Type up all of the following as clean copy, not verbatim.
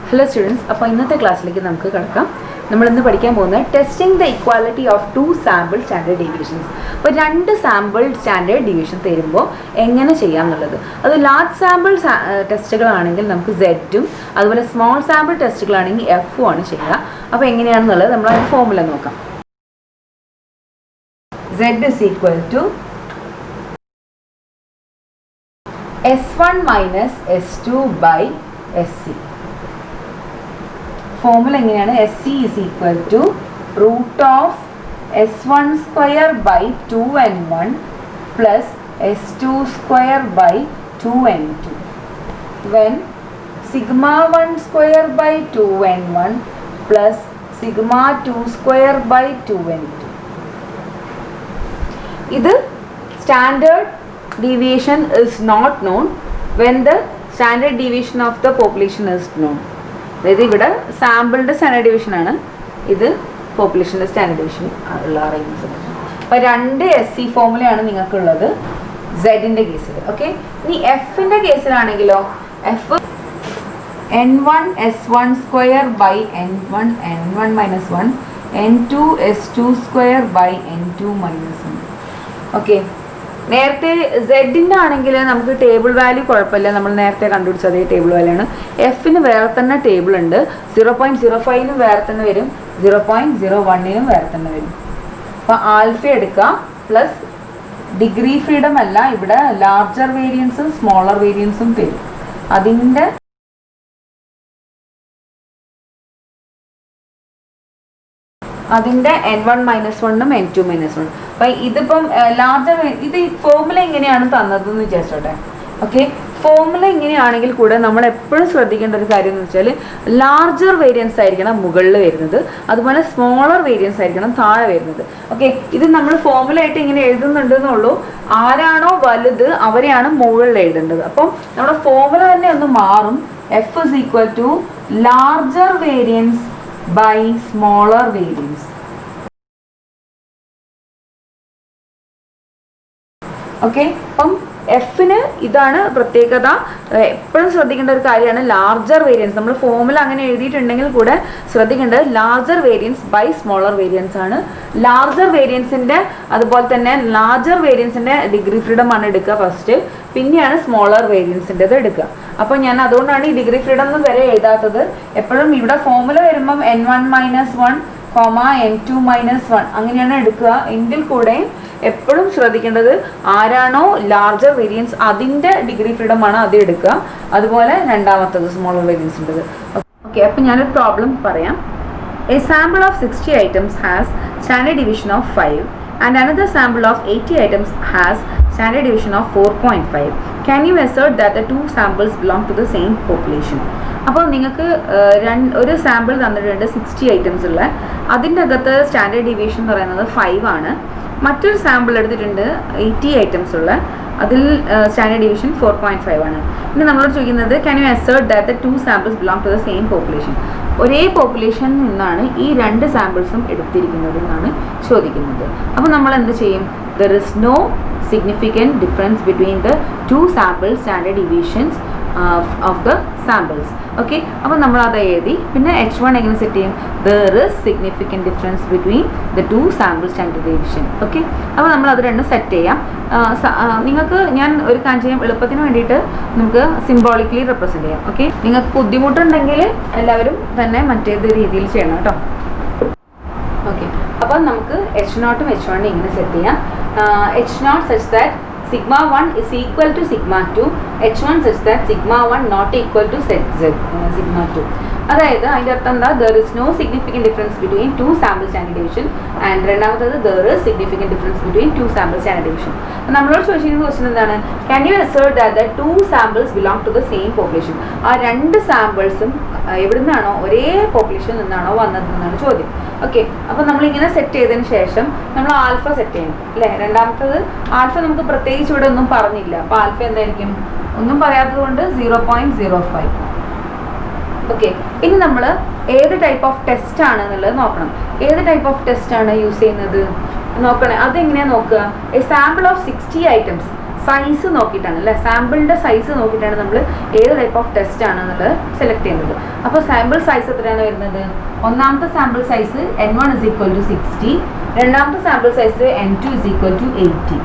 Hello students, അപ്പോൾ ഇന്നത്തെ ക്ലാസ്സിലേക്ക് നമുക്ക് കടക്കാം. നമ്മൾ ഇന്ന് പഠിക്കാൻ പോകുന്നത് testing the equality of 2 sample standard deviations. അപ്പോൾ 2 സാമ്പിൾ സ്റ്റാൻഡേർഡ് ഡീവിയേഷൻ തരുമ്പോൾ എങ്ങനെ ചെയ്യാം എന്നുള്ളത്. അത് ലാർജ് സാമ്പിൾ ടെസ്റ്റുകളാണെങ്കിൽ നമുക്ക് സെഡും അതുപോലെ സ്മോൾ സാമ്പിൾ ടെസ്റ്റുകളാണെങ്കിൽ എഫും ആണ് ചെയ്യുക. അപ്പോൾ എങ്ങനെയാണെന്നുള്ളത് നമ്മൾ അതിൻ്റെ ഫോർമുല നോക്കാം. Z is equal to S1 minus S2 by SC. Formula എങ്ങനെയാണ്? SC is equal to root of S1 square by 2n1 plus S2 square by 2n2 when sigma 1 square by 2n1 plus sigma 2 square by 2n2. ഇത് standard deviation is not known when the standard deviation of the population is known. അതായത് ഇവിടെ സാമ്പിളിൻ്റെ standard division ആണ്, ഇത് പോപ്പുലേഷൻ്റെ standard division ഉള്ള arrangements. അപ്പോൾ 2 SC ഫോർമുലയാണ് നിങ്ങൾക്കുള്ളത് സെഡിൻ്റെ കേസിൽ. Okay, ഇനി എഫിൻ്റെ കേസിലാണെങ്കിലോ F N1 S1 square by N1 minus 1 N2 S2 square by N2 minus 1. Okay, നേരത്തെ സെഡിൻ്റെ ആണെങ്കിൽ നമുക്ക് ടേബിൾ വാല്യൂ കുഴപ്പമില്ല, നമ്മൾ നേരത്തെ കണ്ടുപിടിച്ച അതേ ടേബിൾ വാല്യൂ ആണ്. എഫിന് വേറെ തന്നെ ടേബിൾ ഉണ്ട്, 0.05നും വേറെ തന്നെ വരും, 0.01നും വേറെ തന്നെ വരും. അപ്പോൾ ആൽഫ എടുക്കുക പ്ലസ് ഡിഗ്രി ഫ്രീഡം അല്ല, ഇവിടെ ലാർജർ വേരിയൻസും സ്മോളർ വേരിയൻസും തരും. അതിൻ്റെ N1 മൈനസ് 1ഉം N2 മൈനസ് 1. അപ്പം ഇതിപ്പം ലാർജർ ഇത് ഈ ഫോർമുല എങ്ങനെയാണ് തന്നതെന്ന് വിചാരിച്ചോട്ടെ. ഓക്കെ, ഫോർമുല ഇങ്ങനെയാണെങ്കിൽ കൂടെ നമ്മൾ എപ്പോഴും ശ്രദ്ധിക്കേണ്ട ഒരു കാര്യം എന്ന് വെച്ചാൽ ലാർജർ വേരിയൻസ് ആയിരിക്കണം മുകളിൽ വരുന്നത്, അതുപോലെ സ്മോളർ വേരിയൻസ് ആയിരിക്കണം താഴെ വരുന്നത്. ഓക്കെ, ഇത് നമ്മൾ ഫോർമുല ആയിട്ട് ഇങ്ങനെ എഴുതുന്നുണ്ടെന്നുള്ളൂ, ആരാണോ വലുത് അവരെയാണ് മുകളിൽ എഴുതേണ്ടത്. അപ്പം നമ്മുടെ ഫോർമുല തന്നെ ഒന്ന് മാറും. F is equal to larger variance by smaller variance. Okay, അപ്പം എഫിന് ഇതാണ് പ്രത്യേകത. എപ്പോഴും ശ്രദ്ധിക്കേണ്ട ഒരു കാര്യമാണ് ലാർജർ വേരിയൻസ്. നമ്മൾ ഫോർമുല അങ്ങനെ എഴുതിയിട്ടുണ്ടെങ്കിൽ കൂടെ ശ്രദ്ധിക്കേണ്ടത് larger variance by smaller variance ആണ്. ലാർജർ വേരിയൻസിൻ്റെ അതുപോലെ തന്നെ ലാർജർ വേരിയൻസിൻ്റെ ഡിഗ്രി ഫ്രീഡം ആണ് എടുക്കുക ഫസ്റ്റ്, പിന്നെയാണ് സ്മോളർ വേരിയൻസിൻ്റെത് എടുക്കുക. അപ്പോൾ ഞാൻ അതുകൊണ്ടാണ് ഈ ഡിഗ്രി ഫ്രീഡം ഒന്നും വരെ എഴുതാത്തത്. എപ്പോഴും ഇവിടെ ഫോർമുല വരുമ്പം N1 മൈനസ് 1, N2 മൈനസ് 1 അങ്ങനെയാണ് എടുക്കുക. എങ്കിൽ കൂടെ എപ്പോഴും ശ്രദ്ധിക്കേണ്ടത് ആരാണോ ലാർജർ വേരിയൻസ് അതിൻ്റെ ഡിഗ്രി ഫ്രീഡം ആണ് അത് എടുക്കുക, അതുപോലെ രണ്ടാമത്തത് സ്മോളർ വേരിയൻസിൻ്റെത്. ഓക്കെ, അപ്പോൾ ഞാനൊരു പ്രോബ്ലം പറയാം. A sample of 60 items has standard division of 5 and another sample of 80 items has standard deviation of 4.5. Can you assert that the two samples belong to the same population? അപ്പോൾ നിങ്ങൾക്ക് ഒരു sample തന്നിട്ടുണ്ട് 60 items ഉള്ള, അതിൻ്റെ അകത്ത് standard deviation എന്ന് പറയുന്നത് 5 ആണ്. മറ്റൊരു സാമ്പിൾ എടുത്തിട്ടുണ്ട് 80 items ഉള്ള, അതിൽ സ്റ്റാൻഡേർഡ് ഡീവിയേഷൻ 4.5 ആണ്. ഇനി നമ്മളോട് ചോദിക്കുന്നത് can you assert that the 2 samples belong to the same population? ഒരേ പോപ്പുലേഷനിൽ നിന്നാണ് ഈ 2 സാമ്പിൾസും എടുത്തിരിക്കുന്നത് എന്നാണ് ചോദിക്കുന്നത്. അപ്പോൾ നമ്മൾ എന്ത് ചെയ്യും? There is no significant difference between the 2 sample standard deviations of the samples. Okay, അപ്പോൾ നമ്മൾ അത് എഴുതി. പിന്നെ H1 എങ്ങനെ സെറ്റ് ചെയ്യും? There is significant difference between the 2 sample standard deviation. Okay, അപ്പോൾ നമ്മൾ അത് രണ്ടും സെറ്റ് ചെയ്യാം. നിങ്ങൾക്ക് ഞാൻ ഒരു കാര്യം ചെയ്യാം, എളുപ്പത്തിന് വേണ്ടിയിട്ട് നമുക്ക് സിംബോളിക്കലി റെപ്രസെൻറ്റ് ചെയ്യാം. ഓക്കെ, നിങ്ങൾക്ക് ബുദ്ധിമുട്ടുണ്ടെങ്കിൽ എല്ലാവരും തന്നെ മറ്റേത് രീതിയിൽ ചെയ്യണം കേട്ടോ. ഓക്കെ, അപ്പോൾ നമുക്ക് H0ഉം H1 ഇങ്ങനെ സെറ്റ് ചെയ്യാം. H0 such that sigma 1 is equal to sigma 2, H1 such that sigma 1 not equal to sigma 2. അതായത് അതിൻ്റെ അർത്ഥം എന്താ? There is no significant difference between 2 sample standard deviation and രണ്ടാമത്തത് there is significant difference between 2 sample standard deviation. അപ്പോൾ നമ്മളോട് ചോദിച്ചിരിക്കുന്ന question എന്താണ്? Can you assert that the 2 samples belong to the same population? ആ 2 സാമ്പിൾസും എവിടെ നിന്നാണോ ഒരേ പോപ്പുലേഷനിൽ നിന്നാണോ വന്നതെന്നാണ് ചോദ്യം. ഓക്കെ, അപ്പോൾ നമ്മളിങ്ങനെ സെറ്റ് ചെയ്തതിന് ശേഷം നമ്മൾ ആൽഫ സെറ്റ് ചെയ്യണം അല്ലേ. രണ്ടാമത്തത് ആൽഫ നമുക്ക് പ്രത്യേകിച്ച് ഇവിടെ ഒന്നും പറഞ്ഞില്ല, അപ്പോൾ ആൽഫ എന്തായിരിക്കും? ഒന്നും പറയാത്തത് കൊണ്ട് 0.05. ഓക്കെ, ഇനി നമ്മൾ ഏത് ടൈപ്പ് ഓഫ് ടെസ്റ്റ് ആണ് എന്നുള്ളത് നോക്കണം. ഏത് ടൈപ്പ് ഓഫ് ടെസ്റ്റ് ആണ് യൂസ് ചെയ്യുന്നത് നോക്കണേ. അതെങ്ങനെയാണ് നോക്കുക? A sample of 60 items size നോക്കിയിട്ടാണ് അല്ലേ, സാമ്പിളിൻ്റെ സൈസ് നോക്കിയിട്ടാണ് നമ്മൾ ഏത് ടൈപ്പ് ഓഫ് ടെസ്റ്റ് ആണെന്നുള്ളത് സെലക്ട് ചെയ്യുന്നത്. അപ്പോൾ സാമ്പിൾ സൈസ് എത്രയാണ് വരുന്നത്? ഒന്നാമത്തെ സാമ്പിൾ സൈസ് N1 = 60, രണ്ടാമത്തെ സാമ്പിൾ സൈസ് N2 = 80.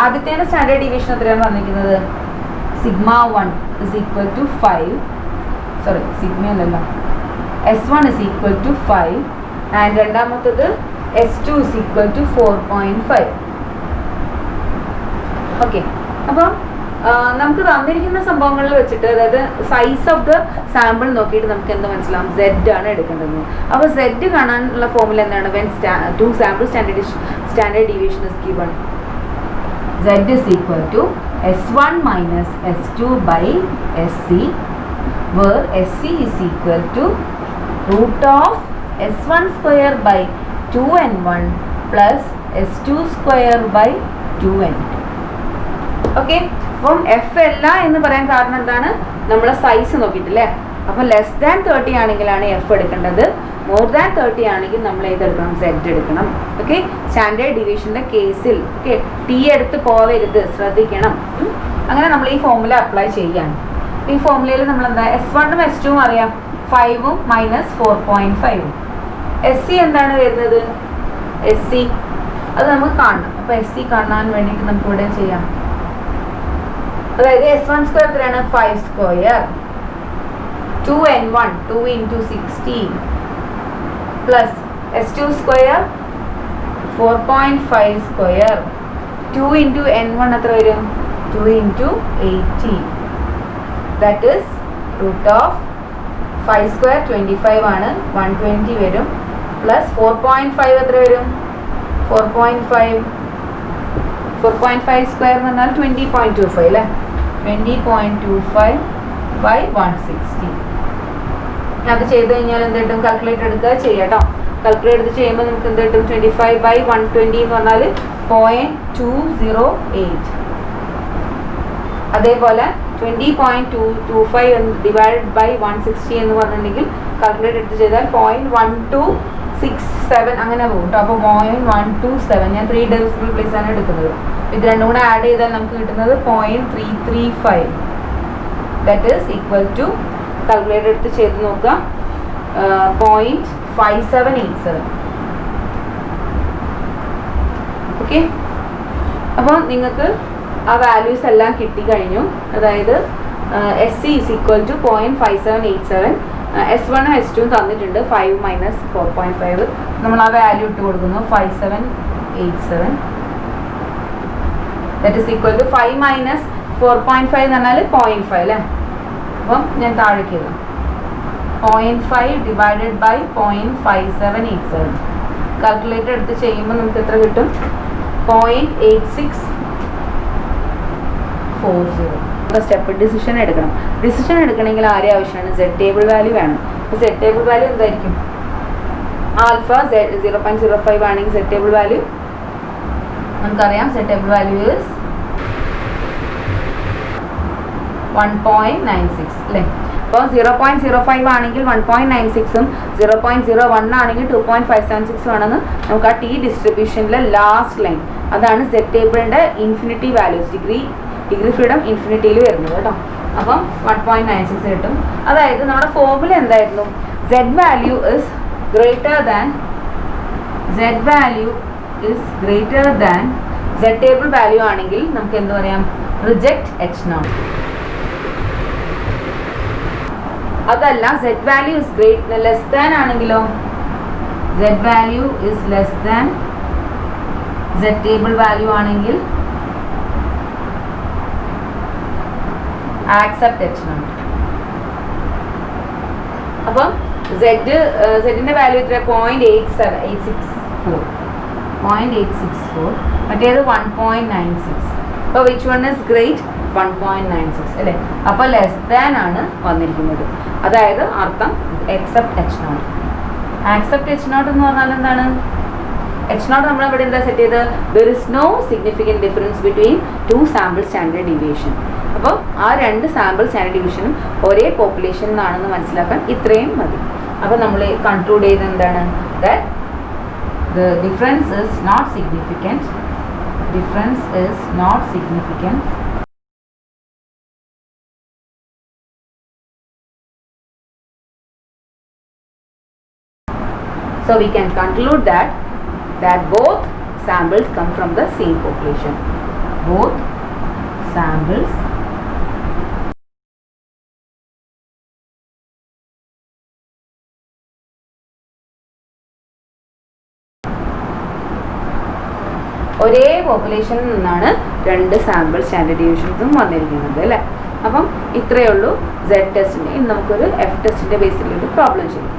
ആദ്യത്തേൻ്റെ സ്റ്റാൻഡേർഡ് ഡീവിയേഷൻ എത്രയാണ് പറഞ്ഞിരിക്കുന്നത്? σ1 = 5, സോറി സിഗ്മയല്ലല്ലോ, S1 = 5 ആൻഡ് രണ്ടാമത്തത് S2 = 4.5. ഓക്കെ, അപ്പോൾ നമുക്ക് തന്നിരിക്കുന്ന സംഭവങ്ങളിൽ വെച്ചിട്ട്, അതായത് സൈസ് ഓഫ് ദ സാമ്പിൾ നോക്കിയിട്ട് നമുക്ക് എന്ത് മനസ്സിലാവും? Z ആണ് എടുക്കേണ്ടത്. അപ്പോൾ Z കാണാനുള്ള ഫോർമുല എന്താണ്? When two sample standard deviation is given, Z = S1 - S2 / SC, where SC is equal to √S1² / 2n1 plus S2² / 2n2. Okay, അപ്പം F അല്ല എന്ന് പറയാൻ കാരണം എന്താണ്? നമ്മളെ സൈസ് നോക്കിയിട്ടില്ലേ. അപ്പോൾ <30 ആണെങ്കിലാണ് F എടുക്കേണ്ടത്, <30 ആണെങ്കിൽ നമ്മൾ ഏതെടുക്കണം? Z എടുക്കണം. ഓക്കെ, സ്റ്റാൻഡേർഡ് ഡീവിയേഷൻ്റെ കേസിൽ ഓക്കെ T എടുത്ത് പോവരുത്, ശ്രദ്ധിക്കണം. അങ്ങനെ നമ്മൾ ഈ ഫോർമുല അപ്ലൈ ചെയ്യാണ്. ഈ ഫോർമുലയിൽ നമ്മൾ എന്താ, S1 ഉം S2 ഉം അറിയാം, 5 - 4.5. SC എന്താണ് വരുന്നത്? SC അത് നമുക്ക് കാണണം. അപ്പോൾ SC കാണാൻ വേണ്ടിയിട്ട് നമുക്ക് ഇവിടെ ചെയ്യാം. അതായത് S1² എത്രയാണ്? 5², 2n1 2 × 60 പ്ലസ് S2² 4.5², 2 × n1 എത്ര വരും? 2 × 80, ദാറ്റ് ഈസ് √5² 25 ആണ്, 120 വരും, പ്ലസ് 4.5 എത്ര വരും? 4.5² എന്ന് പറഞ്ഞാൽ 20.25 അല്ലേ, 20.25 / 160. അത് ചെയ്ത് കഴിഞ്ഞാൽ എന്ത് കിട്ടും? കാൽക്കുലേറ്റർ എടുക്കുക ചെയ്യാം കേട്ടോ. കാൽക്കുലേറ്റർ എടുത്ത് ചെയ്യുമ്പോൾ നമുക്ക് എന്ത് കിട്ടും? 25/120 എന്ന് പറഞ്ഞാൽ 0.208. അതേപോലെ 20.225 ഡിവൈഡഡ് ബൈ 160 എന്ന് പറഞ്ഞിട്ടുണ്ടെങ്കിൽ കാൽക്കുലേറ്റർ എടുത്ത് ചെയ്താൽ 0.1267 അങ്ങനെ പോകും കേട്ടോ. അപ്പോൾ 0.127, ഞാൻ 3 ഡെസിമൽ പ്ലേസ് ആണ് എടുക്കുന്നത്. ഇത് രണ്ടും കൂടെ ആഡ് ചെയ്താൽ നമുക്ക് കിട്ടുന്നത് 0.335. That is equal to, calculator എടുത്ത് ചെയ്ത് നോക്കുക, 0.5787. ഓക്കെ, അപ്പോൾ നിങ്ങൾക്ക് ആ വാല്യൂസ് എല്ലാം കിട്ടിക്കഴിഞ്ഞു. അതായത് SC = 0.5787, S1 ഉം S2 ഉം തന്നിട്ടുണ്ട്, 5 - 4.5. നമ്മൾ ആ വാല്യൂ ഇട്ട് കൊടുക്കുന്നു, 5787. ദാറ്റ് ഈസ് ഈക്വൽ ടു 5 - 4.5 എന്ന് പറഞ്ഞാൽ 0.5 അല്ലേ. അപ്പം ഞാൻ താഴേക്ക് എഴുതാം, 0.5 ഡിവൈഡഡ് ബൈ 0.5787. കാൽക്കുലേറ്റർ എടുത്ത് ചെയ്യുമ്പോൾ നമുക്ക് എത്ര കിട്ടും? 0.8640. സ്റ്റെപ്പ് ഡിസിഷൻ എടുക്കണം. ഡിസിഷൻ എടുക്കണമെങ്കിൽ ആരെ ആവശ്യമാണ്? Z ടേബിൾ വാല്യൂ വേണം. അപ്പോൾ Z ടേബിൾ വാല്യൂ എന്തായിരിക്കും? ആൽഫ 0.05 ആണെങ്കിൽ Z ടേബിൾ വാല്യൂ നമുക്കറിയാം. Z ടേബിൾ വാല്യൂ ഈസ് 1.96 അല്ലേ. അപ്പോൾ 0.05 ആണെങ്കിൽ 1.96ഉം 0.01 ആണെങ്കിൽ 2.576 ആണെന്ന് നമുക്ക് ആ T ഡിസ്ട്രിബ്യൂഷനിലെ ലാസ്റ്റ് ലൈൻ, അതാണ് Z ടേബിളിൻ്റെ ഇൻഫിനിറ്റി വാല്യൂസ്, ഡിഗ്രി ഫ്രീഡം ഇൻഫിനിറ്റിയിൽ വരുന്നത് കേട്ടോ. അപ്പം 1.96 കിട്ടും. അതായത് നമ്മുടെ ഫോർമുല എന്തായിരുന്നു? Z value is greater than Z table value ആണെങ്കിൽ നമുക്ക് എന്ത് പറയാം? Reject H0. അതല്ല, Z value is less than ആണെങ്കിലോ? Z value is less than Z table value ആണെങ്കിൽ ആക്സെപ്റ്റ് H0. അപ്പം സെഡിൻ്റെ വാല്യൂ എത്ര? 0.864, മറ്റേത് 1.96. അപ്പോൾ വിച്ച് വൺ ഇസ് ഗ്രേറ്റ്? 1.96 അല്ലേ. അപ്പോൾ ലെസ് ദാൻ ആണ് വന്നിരിക്കുന്നത്. അതായത് അർത്ഥം എക്സെപ്റ്റ് H0. ആക്സെപ്റ്റ് H0 എന്ന് പറഞ്ഞാൽ എന്താണ്? H0 നമ്മൾ ഇവിടെ എന്താ സെറ്റ് ചെയ്ത്? There is no significant difference between 2 sample standard deviation. അപ്പോൾ ആ 2 സാമ്പിൾ സ്റ്റാൻഡേർഡ് ഡീവിയേഷനും ഒരേ പോപ്പുലേഷനിൽ നിന്നാണെന്ന് മനസ്സിലാക്കാൻ ഇത്രയും മതി. അപ്പോൾ നമ്മൾ കൺക്ലൂഡ് ചെയ്ത് എന്താണ്? That the difference is not significant difference is not significant. So we can conclude that both samples come from the same population. Both samples ഒരേ പോപ്പുലേഷനിൽ നിന്നാണ് രണ്ട് സാമ്പിൾ സ്റ്റാൻഡേർഡ് ഡീവിയേഷൻസും വന്നിരിക്കുന്നത് അല്ലേ. അപ്പം ഇത്രയേ ഉള്ളൂ Z ടെസ്റ്റിൻ്റെ. ഇനി നമുക്കൊരു F ടെസ്റ്റിൻ്റെ ബേസിലൊരു പ്രോബ്ലം ചെയ്യും.